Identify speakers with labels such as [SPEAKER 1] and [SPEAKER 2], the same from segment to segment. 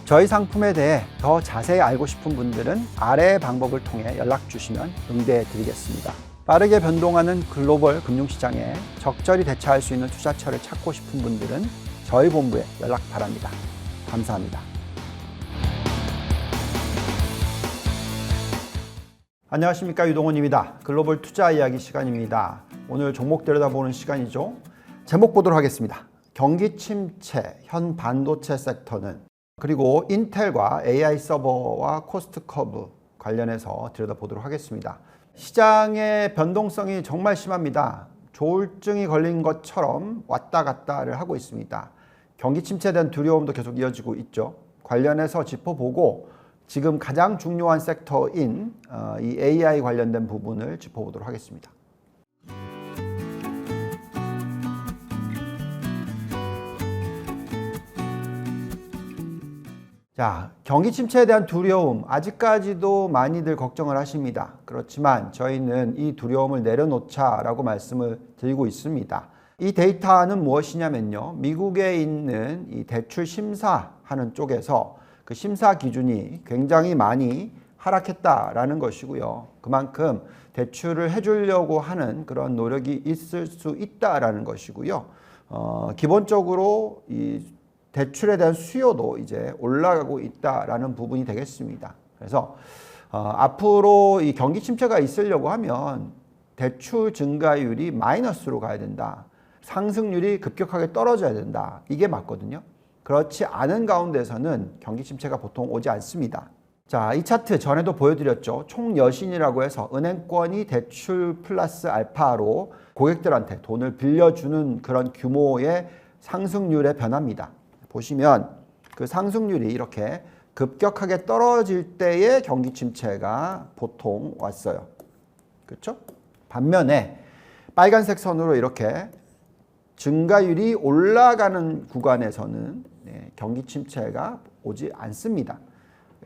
[SPEAKER 1] 저희 상품에 대해 더 자세히 알고 싶은 분들은 아래의 방법을 통해 연락 주시면 응대해 드리겠습니다. 빠르게 변동하는 글로벌 금융시장에 적절히 대처할 수 있는 투자처를 찾고 싶은 분들은 저희 본부에 연락 바랍니다. 감사합니다. 안녕하십니까, 유동훈입니다. 글로벌 투자 이야기 시간입니다. 오늘 종목 들여다보는 시간이죠. 제목 보도록 하겠습니다. 경기 침체, 현 반도체 섹터는, 그리고 인텔과 AI 서버와 코스트 커브 관련해서 들여다보도록 하겠습니다. 시장의 변동성이 정말 심합니다. 조울증이 걸린 것처럼 왔다 갔다를 하고 있습니다. 경기 침체에 대한 두려움도 계속 이어지고 있죠. 관련해서 짚어보고 지금 가장 중요한 섹터인 이 AI 관련된 부분을 짚어보도록 하겠습니다. 자, 경기 침체에 대한 두려움, 아직까지도 많이들 걱정을 하십니다. 그렇지만 저희는 이 두려움을 내려놓자라고 말씀을 드리고 있습니다. 이 데이터는 무엇이냐면요, 미국에 있는 이 대출 심사하는 쪽에서 그 심사 기준이 굉장히 많이 하락했다라는 것이고요. 그만큼 대출을 해주려고 하는 그런 노력이 있을 수 있다라는 것이고요. 기본적으로 이 대출에 대한 수요도 이제 올라가고 있다라는 부분이 되겠습니다. 그래서 앞으로 이 경기 침체가 있으려고 하면 대출 증가율이 마이너스로 가야 된다. 상승률이 급격하게 떨어져야 된다. 이게 맞거든요. 그렇지 않은 가운데서는 경기 침체가 보통 오지 않습니다. 자, 이 차트 전에도 보여드렸죠. 총여신이라고 해서 은행권이 대출 플러스 알파로 고객들한테 돈을 빌려주는 그런 규모의 상승률의 변화입니다. 보시면 그 상승률이 이렇게 급격하게 떨어질 때의 경기 침체가 보통 왔어요. 그렇죠? 반면에 빨간색 선으로 이렇게 증가율이 올라가는 구간에서는 경기 침체가 오지 않습니다.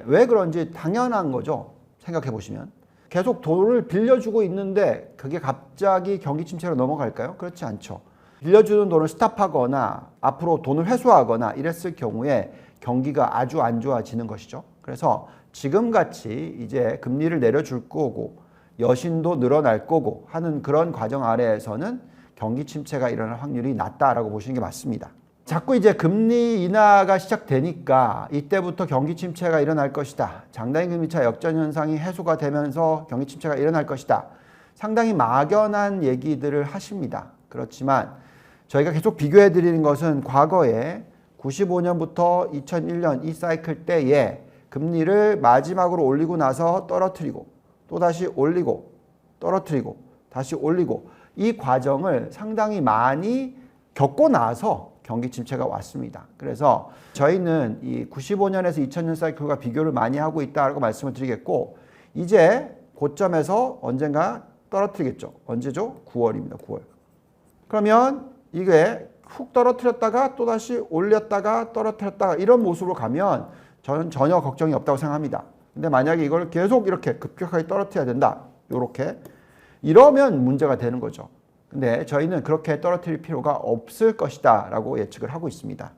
[SPEAKER 1] 왜 그런지 당연한 거죠. 생각해 보시면. 계속 돈을 빌려주고 있는데 그게 갑자기 경기 침체로 넘어갈까요? 그렇지 않죠. 빌려주는 돈을 스탑하거나 앞으로 돈을 회수하거나 이랬을 경우에 경기가 아주 안 좋아지는 것이죠. 그래서 지금같이 이제 금리를 내려줄 거고 여신도 늘어날 거고 하는 그런 과정 아래에서는 경기 침체가 일어날 확률이 낮다라고 보시는 게 맞습니다. 자꾸 이제 금리 인하가 시작되니까 이때부터 경기 침체가 일어날 것이다. 장단기 금리차 역전 현상이 해소가 되면서 경기 침체가 일어날 것이다. 상당히 막연한 얘기들을 하십니다. 그렇지만 저희가 계속 비교해 드리는 것은 과거에 95년부터 2001년 이 사이클 때에 금리를 마지막으로 올리고 나서 떨어뜨리고 또 다시 올리고 떨어뜨리고 다시 올리고 이 과정을 상당히 많이 겪고 나서 경기 침체가 왔습니다. 그래서 저희는 이 95년에서 2000년 사이클과 비교를 많이 하고 있다고 말씀을 드리겠고, 이제 고점에서 언젠가 떨어뜨리겠죠. 언제죠? 9월입니다. 9월. 그러면 이게 훅 떨어뜨렸다가 또다시 올렸다가 떨어뜨렸다가 이런 모습으로 가면 저는 전혀 걱정이 없다고 생각합니다. 근데 만약에 이걸 계속 이렇게 급격하게 떨어뜨려야 된다. 요렇게. 이러면 문제가 되는 거죠. 근데 저희는 그렇게 떨어뜨릴 필요가 없을 것이다 라고 예측을 하고 있습니다.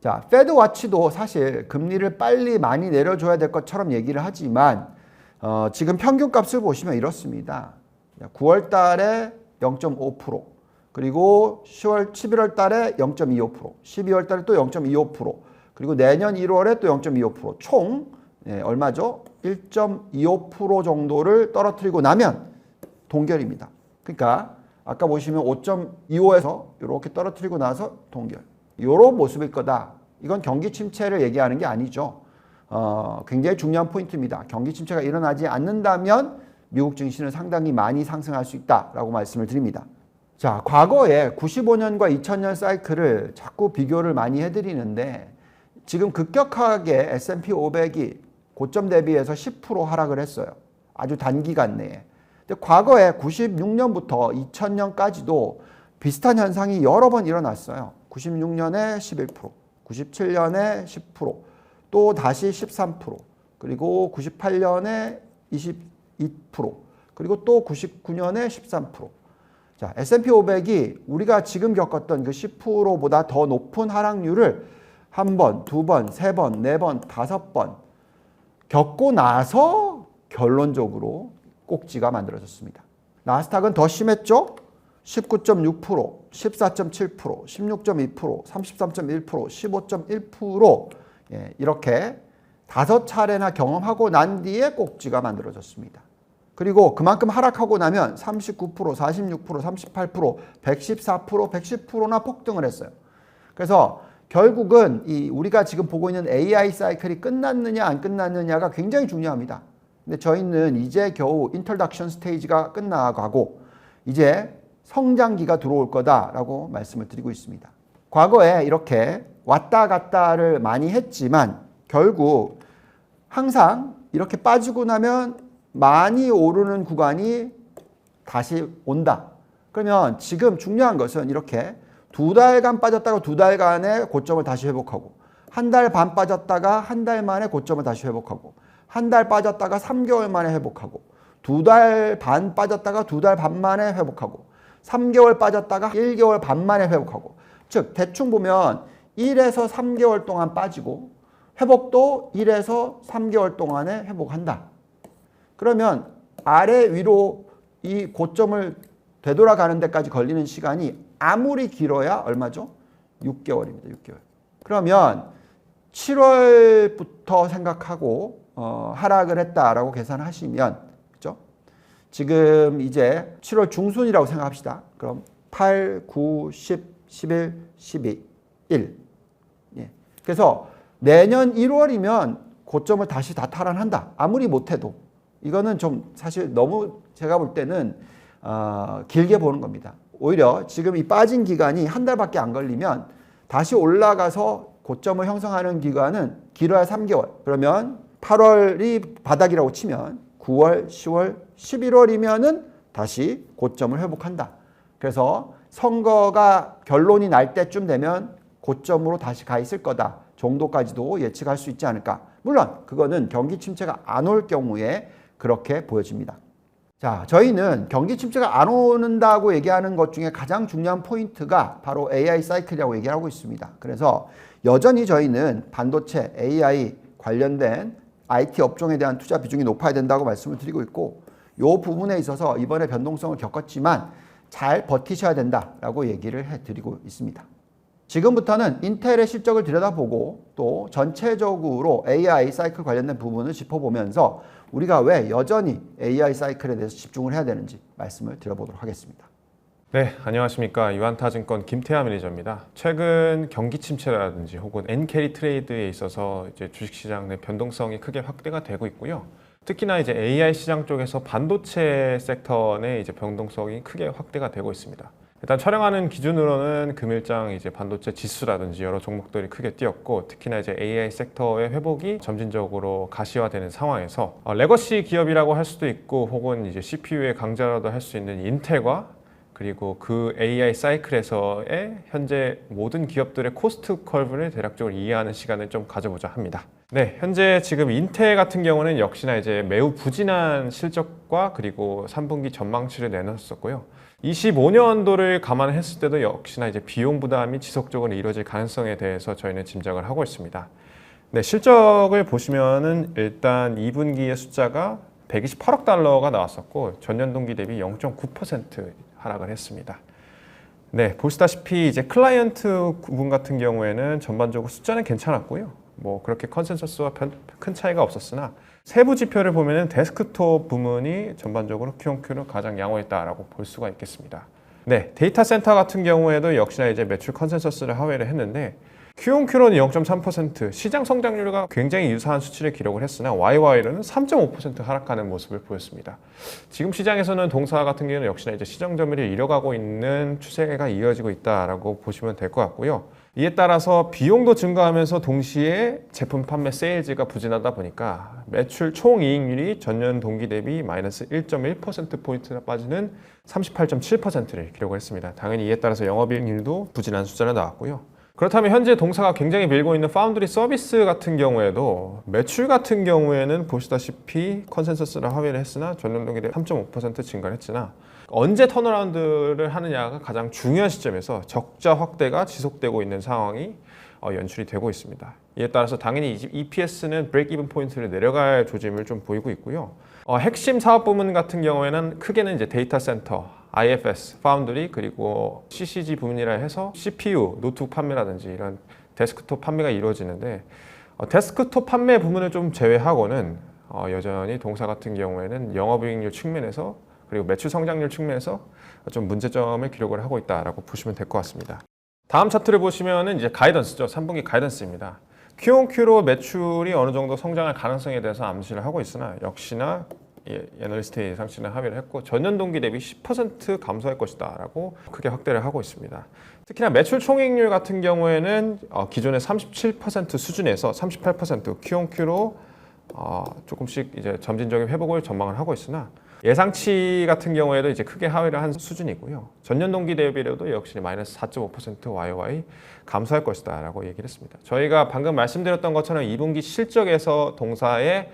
[SPEAKER 1] 자, 페드 와치도 사실 금리를 빨리 많이 내려줘야 될 것처럼 얘기를 하지만 지금 평균값을 보시면 이렇습니다. 9월 달에 0.5%, 그리고 11월 달에 0.25%, 12월 달에 또 0.25%, 그리고 내년 1월에 또 0.25%, 총 얼마죠? 1.25% 정도를 떨어뜨리고 나면 동결입니다. 그러니까 아까 보시면 5.25에서 이렇게 떨어뜨리고 나서 동결. 이런 모습일 거다. 이건 경기 침체를 얘기하는 게 아니죠. 굉장히 중요한 포인트입니다. 경기 침체가 일어나지 않는다면 미국 증시는 상당히 많이 상승할 수 있다라고 말씀을 드립니다. 자, 과거에 95년과 2000년 사이클을 자꾸 비교를 많이 해드리는데 지금 급격하게 S&P 500이 고점 대비해서 10% 하락을 했어요. 아주 단기간 내에. 근데 과거에 96년부터 2000년까지도 비슷한 현상이 여러 번 일어났어요. 96년에 11%, 97년에 10%, 또 다시 13%, 그리고 98년에 22%, 그리고 또 99년에 13%. 자, S&P 500이 우리가 지금 겪었던 그 10%보다 더 높은 하락률을 한 번, 두 번, 세 번, 네 번, 다섯 번 겪고 나서 결론적으로 꼭지가 만들어졌습니다. 나스닥은 더 심했죠? 19.6%, 14.7%, 16.2%, 33.1%, 15.1% 이렇게 5차례나 경험하고 난 뒤에 꼭지가 만들어졌습니다. 그리고 그만큼 하락하고 나면 39%, 46%, 38%, 114%, 110%나 폭등을 했어요. 그래서 결국은 우리가 지금 보고 있는 AI 사이클이 끝났느냐 안 끝났느냐가 굉장히 중요합니다. 근데 저희는 이제 겨우 인트로덕션 스테이지가 끝나가고 이제 성장기가 들어올 거다라고 말씀을 드리고 있습니다. 과거에 이렇게 왔다 갔다를 많이 했지만 결국 항상 이렇게 빠지고 나면 많이 오르는 구간이 다시 온다. 그러면 지금 중요한 것은 이렇게 2달간 빠졌다가 2달간의 고점을 다시 회복하고 한 달 반 빠졌다가 한 달 만에 고점을 다시 회복하고 한 달 빠졌다가 3개월 만에 회복하고 2달 반 빠졌다가 2달 반 만에 회복하고 3개월 빠졌다가 1개월 반 만에 회복하고 즉 대충 보면 1에서 3개월 동안 빠지고 회복도 1에서 3개월 동안에 회복한다. 그러면 아래 위로 이 고점을 되돌아가는 데까지 걸리는 시간이 아무리 길어야 얼마죠? 6개월입니다. 6개월. 그러면 7월부터 생각하고 하락을 했다라고 계산하시면 그렇죠? 지금 이제 7월 중순이라고 생각합시다. 그럼 8, 9, 10, 11, 12, 1. 예. 그래서 내년 1월이면 고점을 다시 다 탈환한다. 아무리 못해도. 이거는 좀 사실 너무 제가 볼 때는 길게 보는 겁니다. 오히려 지금 이 빠진 기간이 한 달밖에 안 걸리면 다시 올라가서 고점을 형성하는 기간은 길어야 3개월. 그러면 8월이 바닥이라고 치면 9월, 10월, 11월이면은 다시 고점을 회복한다. 그래서 선거가 결론이 날 때쯤 되면 고점으로 다시 가 있을 거다 정도까지도 예측할 수 있지 않을까. 물론 그거는 경기 침체가 안 올 경우에 그렇게 보여집니다. 자, 저희는 경기 침체가 안 오는다고 얘기하는 것 중에 가장 중요한 포인트가 바로 AI 사이클이라고 얘기하고 있습니다. 그래서 여전히 저희는 반도체, AI 관련된 IT 업종에 대한 투자 비중이 높아야 된다고 말씀을 드리고 있고 이 부분에 있어서 이번에 변동성을 겪었지만 잘 버티셔야 된다라고 얘기를 해드리고 있습니다. 지금부터는 인텔의 실적을 들여다보고 또 전체적으로 AI 사이클 관련된 부분을 짚어보면서 우리가 왜 여전히 AI 사이클에 대해서 집중을 해야 되는지 말씀을 드려보도록 하겠습니다.
[SPEAKER 2] 네, 안녕하십니까. 유한타증권 김태하 매니저입니다. 최근 경기 침체라든지 혹은 엔캐리 트레이드에 있어서 이제 주식시장 내 변동성이 크게 확대가 되고 있고요. 특히나 이제 AI 시장 쪽에서 반도체 섹터 내 이제 변동성이 크게 확대가 되고 있습니다. 일단 촬영하는 기준으로는 금일장 이제 반도체 지수라든지 여러 종목들이 크게 뛰었고 특히나 이제 AI 섹터의 회복이 점진적으로 가시화되는 상황에서 레거시 기업이라고 할 수도 있고 혹은 이제 CPU의 강자라도 할 수 있는 인텔과 그리고 그 AI 사이클에서의 현재 모든 기업들의 코스트 커브를 대략적으로 이해하는 시간을 좀 가져보자 합니다. 네, 현재 지금 인텔 같은 경우는 역시나 이제 매우 부진한 실적과 그리고 3분기 전망치를 내놨었고요. 25년도를 감안했을 때도 역시나 이제 비용 부담이 지속적으로 이루어질 가능성에 대해서 저희는 짐작을 하고 있습니다. 네, 실적을 보시면은 일단 2분기의 숫자가 128억 달러가 나왔었고 전년 동기 대비 0.9% 하락을 했습니다. 네, 보시다시피 이제 클라이언트 부분 같은 경우에는 전반적으로 숫자는 괜찮았고요. 뭐 그렇게 컨센서스와 큰 차이가 없었으나 세부 지표를 보면은 데스크톱 부문이 전반적으로 QOQ로 가장 양호했다라고 볼 수가 있겠습니다. 네, 데이터 센터 같은 경우에도 역시나 이제 매출 컨센서스를 하회를 했는데 QOQ로는 0.3%, 시장 성장률과 굉장히 유사한 수치를 기록을 했으나 YY로는 3.5% 하락하는 모습을 보였습니다. 지금 시장에서는 동사 같은 경우는 역시나 이제 시장 점유율을 잃어가고 있는 추세가 이어지고 있다라고 보시면 될 것 같고요. 이에 따라서 비용도 증가하면서 동시에 제품 판매 세일즈가 부진하다 보니까 매출 총이익률이 전년 동기 대비 마이너스 1.1%포인트나 빠지는 38.7%를 기록을 했습니다. 당연히 이에 따라서 영업이익률도 부진한 숫자가 나왔고요. 그렇다면 현재 동사가 굉장히 밀고 있는 파운드리 서비스 같은 경우에도 매출 같은 경우에는 보시다시피 컨센서스를 하회를 했으나 전년 동기 대비 3.5% 증가를 했으나 언제 턴어라운드를 하느냐가 가장 중요한 시점에서 적자 확대가 지속되고 있는 상황이 연출이 되고 있습니다. 이에 따라서 당연히 EPS는 브레이크 이븐 포인트를 내려갈 조짐을 좀 보이고 있고요. 핵심 사업 부문 같은 경우에는 크게는 이제 데이터 센터, IFS, 파운드리 그리고 CCG 부문이라 해서 CPU, 노트북 판매라든지 이런 데스크톱 판매가 이루어지는데 데스크톱 판매 부문을 좀 제외하고는 여전히 동사 같은 경우에는 영업이익률 측면에서 그리고 매출 성장률 측면에서 좀 문제점을 기록을 하고 있다라고 보시면 될 것 같습니다. 다음 차트를 보시면은 이제 가이던스죠. 3분기 가이던스입니다. QOQ로 매출이 어느 정도 성장할 가능성에 대해서 암시를 하고 있으나 역시나 애널리스트의 예상치는 합의를 했고 전년 동기 대비 10% 감소할 것이다 라고 크게 확대를 하고 있습니다. 특히나 매출 총이익률 같은 경우에는 기존의 37% 수준에서 38% QOQ로 조금씩 이제 점진적인 회복을 전망을 하고 있으나 예상치 같은 경우에도 이제 크게 하회를 한 수준이고요. 전년 동기 대비로도 역시 마이너스 4.5% YOY 감소할 것이다 라고 얘기를 했습니다. 저희가 방금 말씀드렸던 것처럼 2분기 실적에서 동사의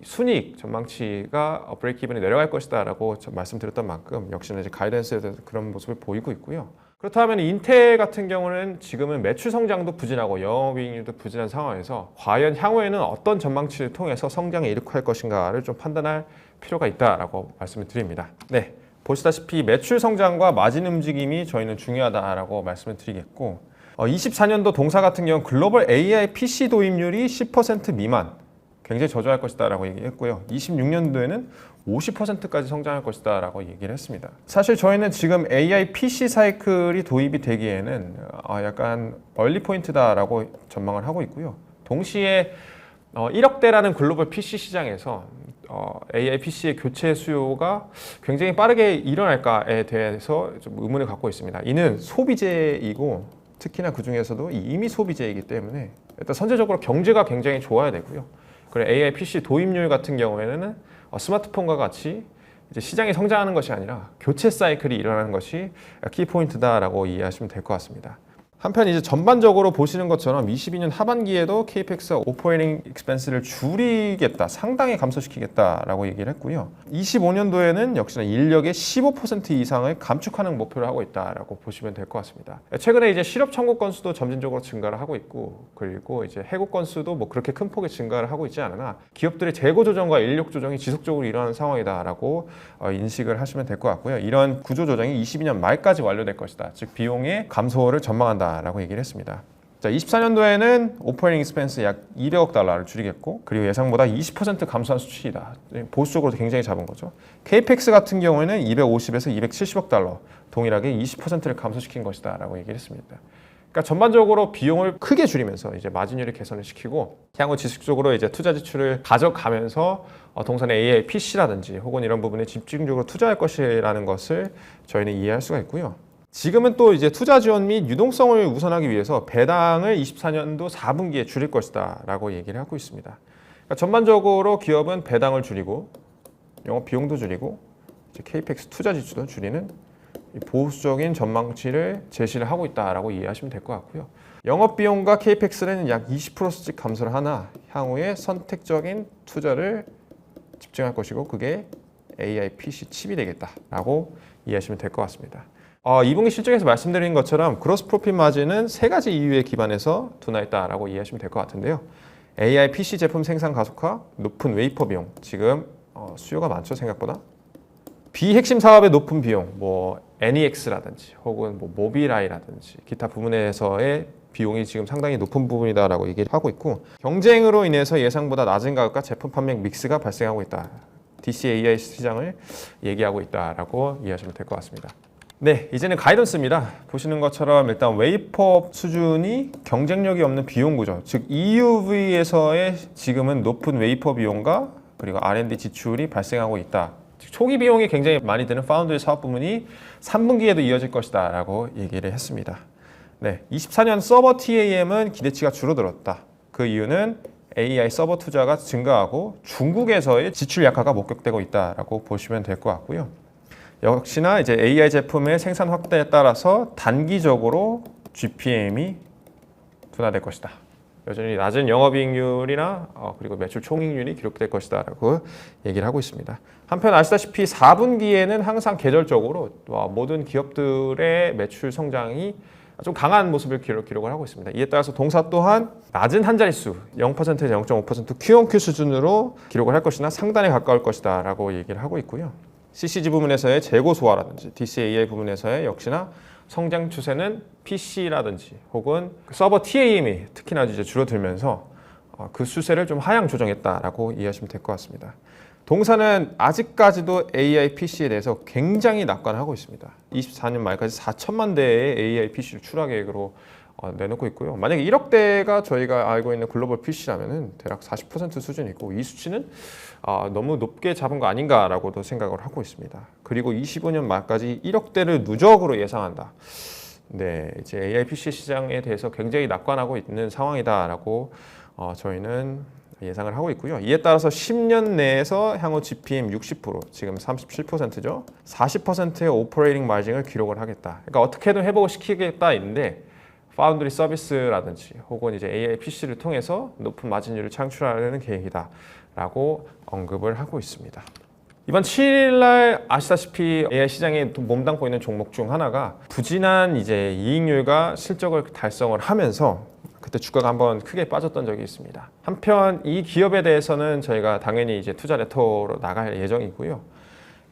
[SPEAKER 2] 순이익 전망치가 브레이크 이븐이 내려갈 것이다 라고 말씀드렸던 만큼 역시나 이제 가이던스에 대해서 그런 모습을 보이고 있고요. 그렇다면 인텔 같은 경우는 지금은 매출 성장도 부진하고 영업이익률도 부진한 상황에서 과연 향후에는 어떤 전망치를 통해서 성장에 이룩할 것인가를 좀 판단할 필요가 있다라고 말씀을 드립니다. 네, 보시다시피 매출 성장과 마진 움직임이 저희는 중요하다라고 말씀을 드리겠고 24년도 동사 같은 경우 글로벌 AI PC 도입률이 10% 미만 굉장히 저조할 것이다 라고 얘기했고요. 26년도에는 50%까지 성장할 것이다 라고 얘기를 했습니다. 사실 저희는 지금 AI PC 사이클이 도입이 되기에는 약간 얼리 포인트다 라고 전망을 하고 있고요. 동시에 1억대라는 글로벌 PC 시장에서 AI PC의 교체 수요가 굉장히 빠르게 일어날까에 대해서 좀 의문을 갖고 있습니다. 이는 소비재이고 특히나 그 중에서도 이미 소비재이기 때문에 일단 선제적으로 경제가 굉장히 좋아야 되고요. 그리고 AI PC 도입률 같은 경우에는 스마트폰과 같이 이제 시장이 성장하는 것이 아니라 교체 사이클이 일어나는 것이 키포인트다라고 이해하시면 될 것 같습니다. 한편 이제 전반적으로 보시는 것처럼 22년 하반기에도 KPX 오퍼레이팅 익스펜스를 줄이겠다, 상당히 감소시키겠다라고 얘기를 했고요. 25년도에는 역시나 인력의 15% 이상을 감축하는 목표를 하고 있다라고 보시면 될 것 같습니다. 최근에 이제 실업 청구 건수도 점진적으로 증가를 하고 있고, 그리고 이제 해고 건수도 뭐 그렇게 큰 폭의 증가를 하고 있지 않으나 기업들의 재고 조정과 인력 조정이 지속적으로 일어나는 상황이다라고 인식을 하시면 될 것 같고요. 이런 구조 조정이 22년 말까지 완료될 것이다. 즉 비용의 감소를 전망한다. 라고 얘기를 했습니다. 자, 24년도에는 오퍼레이팅 익스펜스 약 200억 달러를 줄이겠고 그리고 예상보다 20% 감소한 수치이다. 보수적으로 굉장히 잡은 거죠. KPX 같은 경우에는 250에서 270억 달러 동일하게 20%를 감소시킨 것이다 라고 얘기를 했습니다. 그러니까 전반적으로 비용을 크게 줄이면서 이제 마진율을 개선을 시키고 향후 지속적으로 이제 투자 지출을 가져가면서 동산의 AI PC라든지 혹은 이런 부분에 집중적으로 투자할 것이라는 것을 저희는 이해할 수가 있고요. 지금은 또 이제 투자 지원 및 유동성을 우선하기 위해서 배당을 24년도 4분기에 줄일 것이다 라고 얘기를 하고 있습니다. 그러니까 전반적으로 기업은 배당을 줄이고 영업 비용도 줄이고 이제 KPX 투자 지출도 줄이는 보수적인 전망치를 제시를 하고 있다라고 이해하시면 될 것 같고요. 영업 비용과 KPX는 약 20%씩 감소를 하나 향후에 선택적인 투자를 집중할 것이고 그게 AI PC 칩이 되겠다라고 이해하시면 될 것 같습니다. 2분기 실적에서 말씀드린 것처럼 그로스 프로핏 마진은 세 가지 이유에 기반해서 둔화했다라고 이해하시면 될 것 같은데요. AI PC 제품 생산 가속화, 높은 웨이퍼 비용, 지금 수요가 많죠 생각보다. 비핵심 사업의 높은 비용, 뭐 NEX라든지 혹은 뭐 모빌아이라든지 기타 부분에서의 비용이 지금 상당히 높은 부분이다라고 얘기를 하고 있고 경쟁으로 인해서 예상보다 낮은 가격과 제품 판매 믹스가 발생하고 있다. DCAI 시장을 얘기하고 있다라고 이해하시면 될 것 같습니다. 네, 이제는 가이던스입니다. 보시는 것처럼 일단 웨이퍼 수준이 경쟁력이 없는 비용 구조, 즉 EUV에서의 지금은 높은 웨이퍼 비용과 그리고 R&D 지출이 발생하고 있다. 즉 초기 비용이 굉장히 많이 드는 파운드리 사업 부문이 3분기에도 이어질 것이다 라고 얘기를 했습니다. 네, 24년 서버 TAM은 기대치가 줄어들었다. 그 이유는 AI 서버 투자가 증가하고 중국에서의 지출 약화가 목격되고 있다라고 보시면 될 것 같고요. 역시나 이제 AI 제품의 생산 확대에 따라서 단기적으로 GPM이 둔화될 것이다. 여전히 낮은 영업이익률이나 그리고 매출 총이익률이 기록될 것이다라고 얘기를 하고 있습니다. 한편 아시다시피 4분기에는 항상 계절적으로 모든 기업들의 매출 성장이 좀 강한 모습을 기록을 하고 있습니다. 이에 따라서 동사 또한 낮은 한 자릿수 0%에서 0.5% Q-on-Q 수준으로 기록을 할 것이나 상단에 가까울 것이다 라고 얘기를 하고 있고요. CCG 부문에서의 재고 소화라든지 DCAI 부문에서의 역시나 성장 추세는 PC라든지 혹은 서버 TAM이 특히나 이제 줄어들면서 그 추세를 좀 하향 조정했다라고 이해하시면 될 것 같습니다. 동사는 아직까지도 AI PC에 대해서 굉장히 낙관하고 있습니다. 24년 말까지 4천만 대의 AI PC를 출하 계획으로 내놓고 있고요. 만약에 1억 대가 저희가 알고 있는 글로벌 PC라면은 대략 40% 수준이고 이 수치는 너무 높게 잡은 거 아닌가라고도 생각을 하고 있습니다. 그리고 25년 말까지 1억 대를 누적으로 예상한다. 네, 이제 AI PC 시장에 대해서 굉장히 낙관하고 있는 상황이다라고 저희는 예상을 하고 있고요. 이에 따라서 10년 내에서 향후 GPM 60%, 지금 37%죠. 40%의 오퍼레이팅 마진을 기록을 하겠다. 그러니까 어떻게든 회복을 시키겠다 있는데 파운드리 서비스라든지 혹은 이제 AI PC를 통해서 높은 마진율을 창출하려는 계획이다라고 언급을 하고 있습니다. 이번 7일 날 아시다시피 AI 시장에 몸담고 있는 종목 중 하나가 부진한 이제 이익률과 실적을 달성을 하면서 그때 주가가 한번 크게 빠졌던 적이 있습니다. 한편 이 기업에 대해서는 저희가 당연히 이제 투자 레터로 나갈 예정이고요.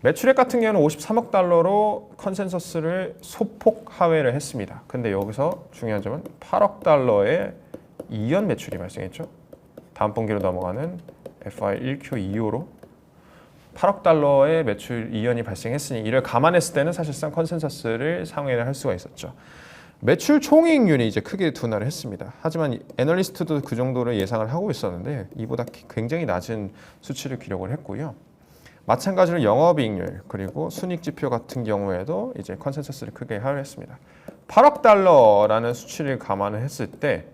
[SPEAKER 2] 매출액 같은 경우는 53억 달러로 컨센서스를 소폭 하회를 했습니다. 근데 여기서 중요한 점은 8억 달러의 이연 매출이 발생했죠. 다음 분기로 넘어가는 FY1Q2호로 8억 달러의 매출 이연이 발생했으니 이를 감안했을 때는 사실상 컨센서스를 상회를 할 수가 있었죠. 매출 총이익률이 이제 크게 둔화를 했습니다. 하지만 애널리스트도 그 정도를 예상을 하고 있었는데 이보다 굉장히 낮은 수치를 기록을 했고요. 마찬가지로 영업이익률 그리고 순이익 지표 같은 경우에도 이제 컨센서스를 크게 하회했습니다. 8억 달러라는 수치를 감안을 했을 때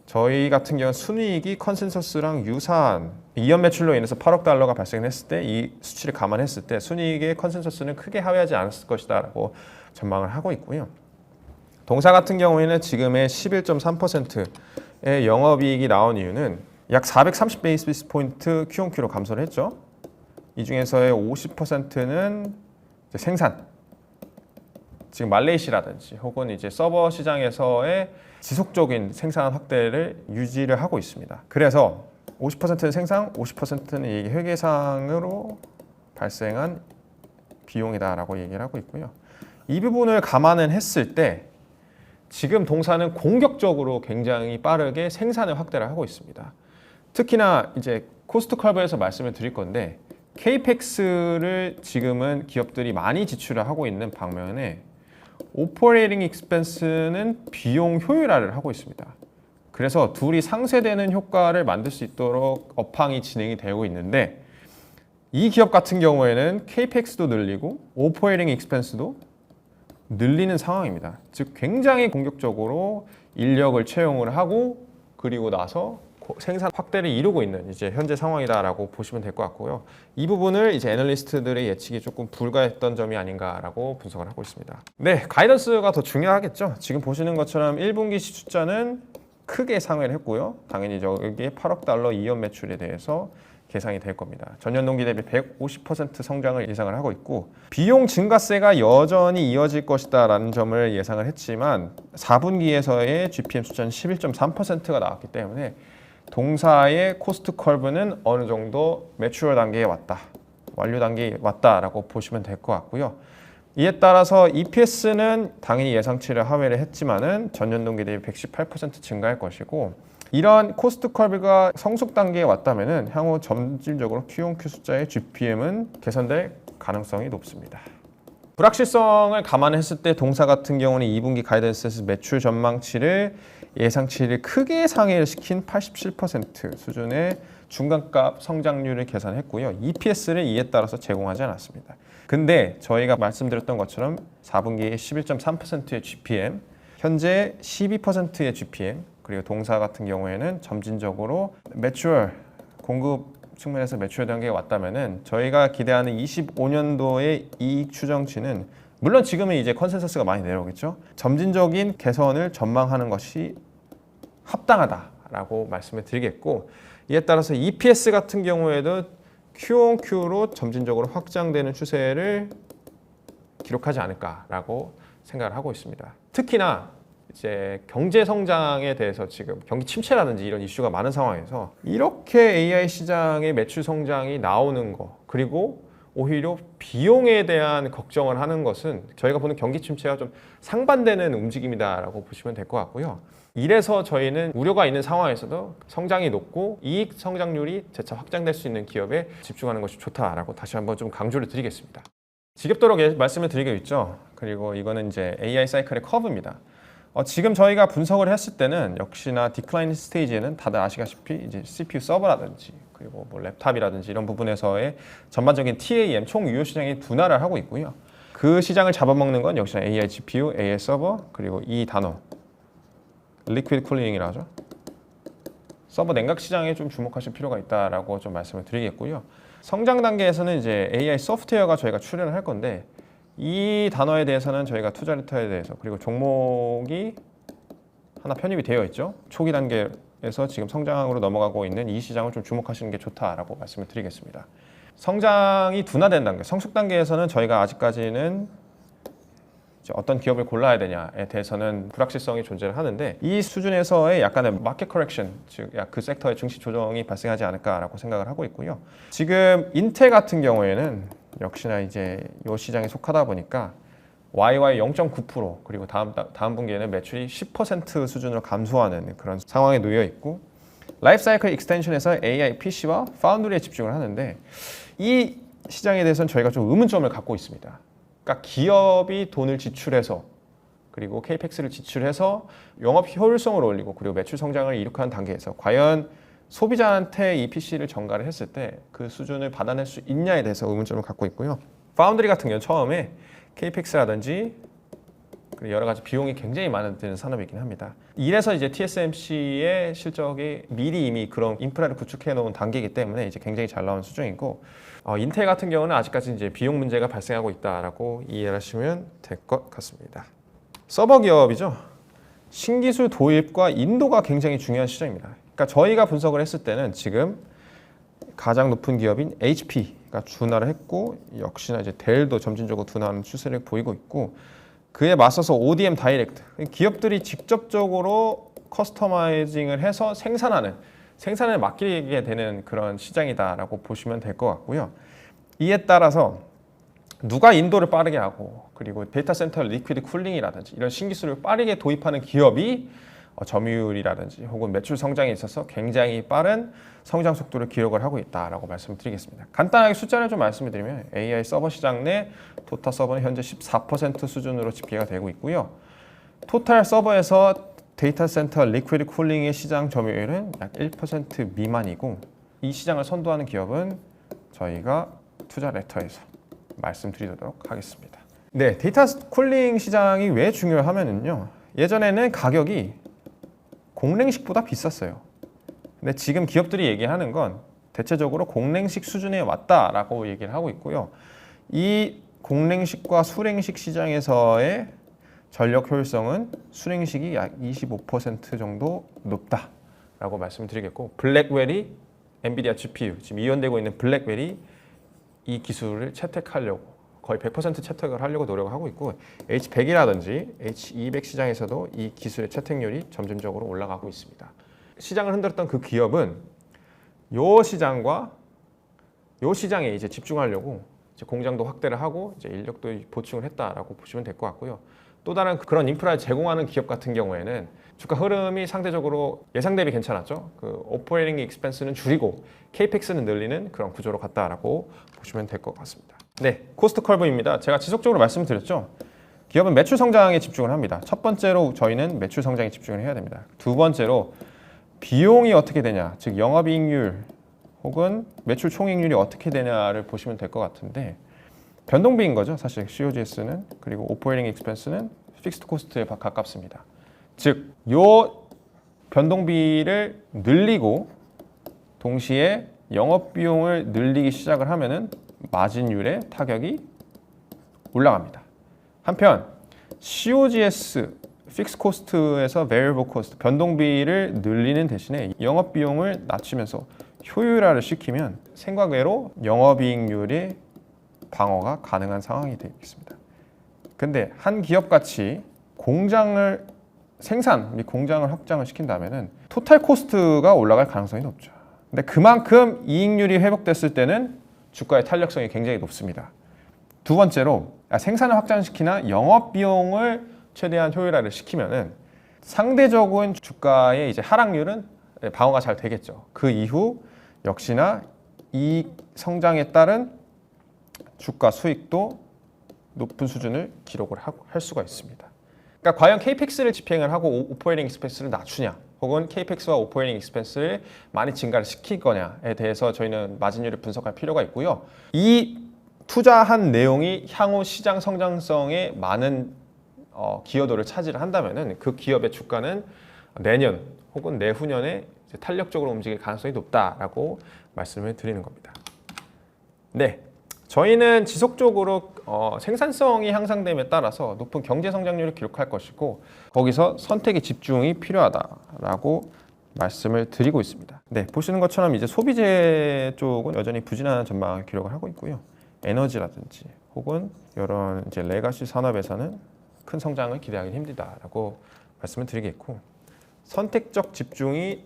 [SPEAKER 2] 저희 같은 경우는 순이익이 컨센서스랑 유사한 이연 매출로 인해서 8억 달러가 발생했을 때 이 수치를 감안했을 때 순이익의 컨센서스는 크게 하회하지 않았을 것이다라고 전망을 하고 있고요. 동사 같은 경우에는 지금의 11.3%의 영업이익이 나온 이유는 약 430 베이스 포인트 Q-on-Q로 감소를 했죠. 이 중에서의 50%는 생산, 지금 말레이시라든지 혹은 이제 서버 시장에서의 지속적인 생산 확대를 유지를 하고 있습니다. 그래서 50%는 생산, 50%는 이게 회계상으로 발생한 비용이다라고 얘기를 하고 있고요. 이 부분을 감안을 했을 때 지금 동사는 공격적으로 굉장히 빠르게 생산을 확대를 하고 있습니다. 특히나 이제 코스트 커브에서 말씀을 드릴 건데 CAPEX를 지금은 기업들이 많이 지출을 하고 있는 반면에 오퍼레이팅 익스펜스는 비용 효율화를 하고 있습니다. 그래서 둘이 상쇄되는 효과를 만들 수 있도록 업황이 진행이 되고 있는데 이 기업 같은 경우에는 CAPEX도 늘리고 오퍼레이팅 익스펜스도 늘리는 상황입니다. 즉 굉장히 공격적으로 인력을 채용을 하고 그리고 나서 생산 확대를 이루고 있는 이제 현재 상황이다라고 보시면 될 것 같고요. 이 부분을 이제 애널리스트들의 예측이 조금 불가했던 점이 아닌가라고 분석을 하고 있습니다. 네, 가이던스가 더 중요하겠죠. 지금 보시는 것처럼 1분기 시추자는 크게 상회를 했고요. 당연히 여기에 8억 달러 이연 매출에 대해서 계산이 될 겁니다. 전년 동기 대비 150% 성장을 예상을 하고 있고 비용 증가세가 여전히 이어질 것이다라는 점을 예상을 했지만 4분기에서의 GPM 숫자는 11.3%가 나왔기 때문에 동사의 코스트 커브는 어느 정도 매추얼 단계에 왔다, 완료 단계에 왔다라고 보시면 될 것 같고요. 이에 따라서 EPS는 당연히 예상치를 하회를 했지만은 전년 동기 대비 118% 증가할 것이고 이런 코스트 커브가 성숙 단계에 왔다면은 향후 점진적으로 Q-on-Q 숫자의 GPM은 개선될 가능성이 높습니다. 불확실성을 감안했을 때 동사 같은 경우는 2분기 가이던스에서 매출 전망치를 예상치를 크게 상회를 시킨 87% 수준의 중간값 성장률을 계산했고요. EPS를 이에 따라서 제공하지 않았습니다. 근데 저희가 말씀드렸던 것처럼 4분기에 11.3%의 GPM, 현재 12%의 GPM, 그리고 동사 같은 경우에는 점진적으로 매출 공급 측면에서 매출 단계에 왔다면은 저희가 기대하는 25년도의 이익 추정치는 물론 지금은 이제 컨센서스가 많이 내려오겠죠. 점진적인 개선을 전망하는 것이 합당하다라고 말씀을 드리겠고 이에 따라서 EPS 같은 경우에도 Q-on-Q로 점진적으로 확장되는 추세를 기록하지 않을까라고 생각을 하고 있습니다. 특히나 이제 경제 성장에 대해서 지금 경기 침체라든지 이런 이슈가 많은 상황에서 이렇게 AI 시장의 매출 성장이 나오는 거, 그리고 오히려 비용에 대한 걱정을 하는 것은 저희가 보는 경기 침체와 좀 상반되는 움직임이다라고 보시면 될 것 같고요. 이래서 저희는 우려가 있는 상황에서도 성장이 높고 이익 성장률이 재차 확장될 수 있는 기업에 집중하는 것이 좋다라고 다시 한번 좀 강조를 드리겠습니다. 지겹도록 말씀을 드리고 있죠. 그리고 이거는 이제 AI 사이클의 커브입니다. 지금 저희가 분석을 했을 때는 역시나 디클라인 스테이지에는 다들 아시다시피 이제 CPU 서버라든지 그리고 뭐 랩탑이라든지 이런 부분에서의 전반적인 TAM 총 유효 시장이 둔화를 하고 있고요. 그 시장을 잡아먹는 건 역시나 AI GPU, AI 서버, 그리고 이 단어 리퀴드 쿨링이라고 하죠. 서버 냉각 시장에 좀 주목하실 필요가 있다라고 좀 말씀을 드리겠고요. 성장 단계에서는 이제 AI 소프트웨어가 저희가 출연을 할 건데 이 단어에 대해서는 저희가 투자 리터에 대해서 그리고 종목이 하나 편입이 되어 있죠. 초기 단계에서 지금 성장으로 넘어가고 있는 이 시장을 좀 주목하시는 게 좋다라고 말씀을 드리겠습니다. 성장이 둔화된 단계, 성숙 단계에서는 저희가 아직까지는 어떤 기업을 골라야 되냐에 대해서는 불확실성이 존재를 하는데 이 수준에서의 약간의 마켓 커렉션, 즉 그 섹터의 증시 조정이 발생하지 않을까라고 생각을 하고 있고요. 지금 인텔 같은 경우에는 역시나 이제 이 시장에 속하다 보니까 YY 0.9% 그리고 다음 분기에는 매출이 10% 수준으로 감소하는 그런 상황에 놓여 있고 라이프 사이클 익스텐션에서 AI PC와 파운드리에 집중을 하는데 이 시장에 대해서는 저희가 좀 의문점을 갖고 있습니다. 그러니까 기업이 돈을 지출해서 그리고 KPX를 지출해서 영업 효율성을 올리고 그리고 매출 성장을 이룩하는 단계에서 과연 소비자한테 이 PC를 전가를 했을 때 그 수준을 받아낼 수 있냐에 대해서 의문점을 갖고 있고요. 파운드리 같은 경우는 처음에 KPX라든지 여러 가지 비용이 굉장히 많은 드는 산업이긴 합니다. 이래서 이제 TSMC의 실적이 미리 이미 그런 인프라를 구축해 놓은 단계이기 때문에 이제 굉장히 잘 나온 수준이고 인텔 같은 경우는 아직까지 이제 비용 문제가 발생하고 있다라고 이해하시면 될 것 같습니다. 서버 기업이죠. 신기술 도입과 인도가 굉장히 중요한 시장입니다. 그러니까 저희가 분석을 했을 때는 지금 가장 높은 기업인 HP가 둔화를 했고 역시나 이제 델도 점진적으로 둔화하는 추세를 보이고 있고 그에 맞서서 ODM 다이렉트 기업들이 직접적으로 커스터마이징을 해서 생산을 맡기게 되는 그런 시장이다라고 보시면 될 것 같고요. 이에 따라서 누가 인도를 빠르게 하고 그리고 데이터 센터 리퀴드 쿨링이라든지 이런 신기술을 빠르게 도입하는 기업이 점유율이라든지 혹은 매출 성장에 있어서 굉장히 빠른 성장 속도를 기록을 하고 있다라고 말씀드리겠습니다. 간단하게 숫자를 좀 말씀을 드리면 AI 서버 시장 내 토탈 서버는 현재 14% 수준으로 집계가 되고 있고요. 토탈 서버에서 데이터 센터 리퀴드 쿨링의 시장 점유율은 약 1% 미만이고 이 시장을 선도하는 기업은 저희가 투자 레터에서 말씀드리도록 하겠습니다. 네, 데이터 쿨링 시장이 왜 중요하면은요. 예전에는 가격이 공랭식보다 비쌌어요. 근데 지금 기업들이 얘기하는 건 대체적으로 공랭식 수준에 왔다라고 얘기를 하고 있고요. 이 공랭식과 수랭식 시장에서의 전력 효율성은 수랭식이 약 25% 정도 높다라고 말씀드리겠고 블랙웰이 엔비디아 GPU 지금 이연되고 있는 블랙웰이 이 기술을 채택하려고 거의 100% 채택을 하려고 노력을 하고 있고 H100이라든지 H200 시장에서도 이 기술의 채택률이 점진적으로 올라가고 있습니다. 시장을 흔들었던 그 기업은 요 시장과 요 시장에 이제 집중하려고 이제 공장도 확대를 하고 이제 인력도 보충을 했다라고 보시면 될 것 같고요. 또 다른 그런 인프라를 제공하는 기업 같은 경우에는 주가 흐름이 상대적으로 예상 대비 괜찮았죠. 그 오퍼레이팅 익스펜스는 줄이고 KPX는 늘리는 그런 구조로 갔다라고 보시면 될 것 같습니다. 네, 코스트 커브입니다. 제가 지속적으로 말씀드렸죠. 기업은 매출 성장에 집중을 합니다. 첫 번째로 저희는 매출 성장에 집중을 해야 됩니다. 두 번째로 비용이 어떻게 되냐, 즉 영업이익률 혹은 매출 총이익률이 어떻게 되냐를 보시면 될 것 같은데 변동비인 거죠. 사실 COGS는 그리고 오퍼레이팅 익스펜스는 픽스드 코스트에 가깝습니다. 즉, 요 변동비를 늘리고 동시에 영업 비용을 늘리기 시작을 하면은 마진율의 타격이 올라갑니다. 한편 COGS 픽스 코스트에서 베리어블 코스트 변동비를 늘리는 대신에 영업 비용을 낮추면서 효율화를 시키면 생각외로 영업이익률의 방어가 가능한 상황이 되겠습니다. 근데 한 기업 같이 공장을 생산 및 공장을 확장을 시킨다면은 토탈 코스트가 올라갈 가능성이 높죠. 근데 그만큼 이익률이 회복됐을 때는 주가의 탄력성이 굉장히 높습니다. 두 번째로 생산을 확장시키나 영업 비용을 최대한 효율화를 시키면은 상대적인 주가의 이제 하락률은 방어가 잘 되겠죠. 그 이후 역시나 이익 성장에 따른 주가 수익도 높은 수준을 기록을 할 수가 있습니다. 그러니까 과연 KPX를 집행을 하고 오퍼레이팅 익스펜스를 낮추냐, 혹은 KPX와 오퍼레이팅 익스펜스를 많이 증가를 시킬 거냐에 대해서 저희는 마진율을 분석할 필요가 있고요. 이 투자한 내용이 향후 시장 성장성에 많은 기여도를 차지를 한다면은 그 기업의 주가는 내년 혹은 내후년에 이제 탄력적으로 움직일 가능성이 높다라고 말씀을 드리는 겁니다. 네, 저희는 지속적으로 생산성이 향상됨에 따라서 높은 경제 성장률을 기록할 것이고 거기서 선택의 집중이 필요하다라고 말씀을 드리고 있습니다. 네, 보시는 것처럼 이제 소비재 쪽은 여전히 부진한 전망을 기록을 하고 있고요. 에너지라든지 혹은 이런 이제 레가시 산업에서는 큰 성장을 기대하기 힘들다라고 말씀을 드리겠고, 선택적 집중이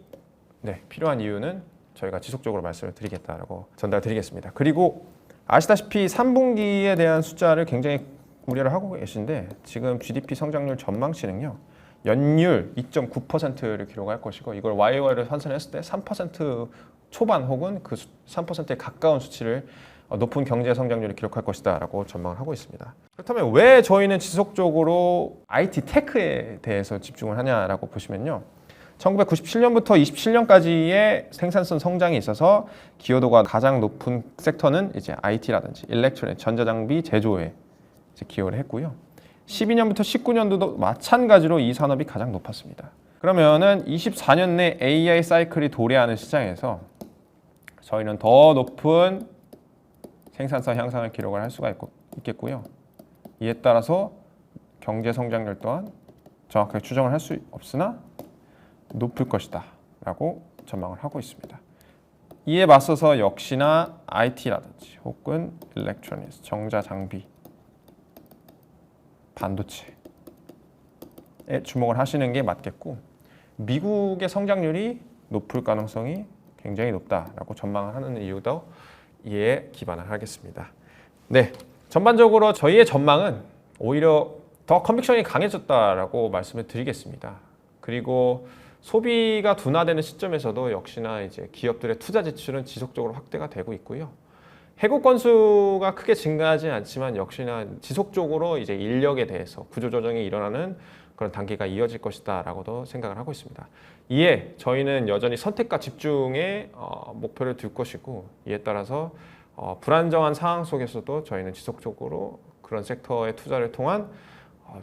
[SPEAKER 2] 필요한 이유는 저희가 지속적으로 말씀을 드리겠다라고 전달드리겠습니다. 그리고 아시다시피 3분기에 대한 숫자를 굉장히 우려를 하고 계신데 지금 GDP 성장률 전망치는요, 연율 2.9%를 기록할 것이고 이걸 YOY를 환산했을 때 3% 초반 혹은 그 3%에 가까운 수치를 높은 경제 성장률을 기록할 것이다 라고 전망을 하고 있습니다. 그렇다면 왜 저희는 지속적으로 IT 테크에 대해서 집중을 하냐라고 보시면요, 1997년부터 27년까지의 생산성 성장이 있어서 기여도가 가장 높은 섹터는 이제 IT라든지 일렉트로닉, 전자장비 제조에 이제 기여를 했고요. 12년부터 19년도도 마찬가지로 이 산업이 가장 높았습니다. 그러면은 24년 내 AI 사이클이 도래하는 시장에서 저희는 더 높은 생산성 향상을 기록을 할 수가 있겠고요. 이에 따라서 경제 성장률 또한 정확하게 추정을 할 수 없으나 높을 것이다 라고 전망을 하고 있습니다. 이에 맞서서 역시나 IT라든지 혹은 일렉트로닉스, 전자장비, 반도체에 주목을 하시는 게 맞겠고, 미국의 성장률이 높을 가능성이 굉장히 높다라고 전망을 하는 이유도 이에 기반을 하겠습니다. 네, 전반적으로 저희의 전망은 오히려 더 컨빅션이 강해졌다라고 말씀을 드리겠습니다. 그리고 소비가 둔화되는 시점에서도 역시나 이제 기업들의 투자 지출은 지속적으로 확대가 되고 있고요. 해고 건수가 크게 증가하지 않지만 역시나 지속적으로 이제 인력에 대해서 구조조정이 일어나는 그런 단계가 이어질 것이다라고도 생각을 하고 있습니다. 이에 저희는 여전히 선택과 집중에 목표를 둘 것이고, 이에 따라서 불안정한 상황 속에서도 저희는 지속적으로 그런 섹터의 투자를 통한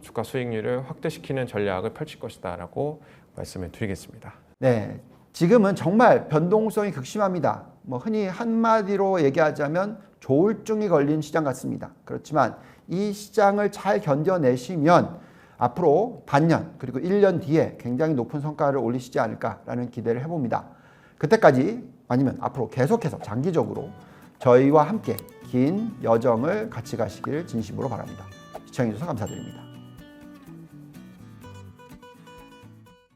[SPEAKER 2] 주가 수익률을 확대시키는 전략을 펼칠 것이다라고 말씀을 드리겠습니다.
[SPEAKER 1] 네, 지금은 정말 변동성이 극심합니다. 흔히 한마디로 얘기하자면 조울증이 걸린 시장 같습니다. 그렇지만 이 시장을 잘 견뎌내시면 앞으로 반년 그리고 1년 뒤에 굉장히 높은 성과를 올리시지 않을까라는 기대를 해봅니다. 그때까지 아니면 앞으로 계속해서 장기적으로 저희와 함께 긴 여정을 같이 가시기를 진심으로 바랍니다. 시청해주셔서 감사드립니다.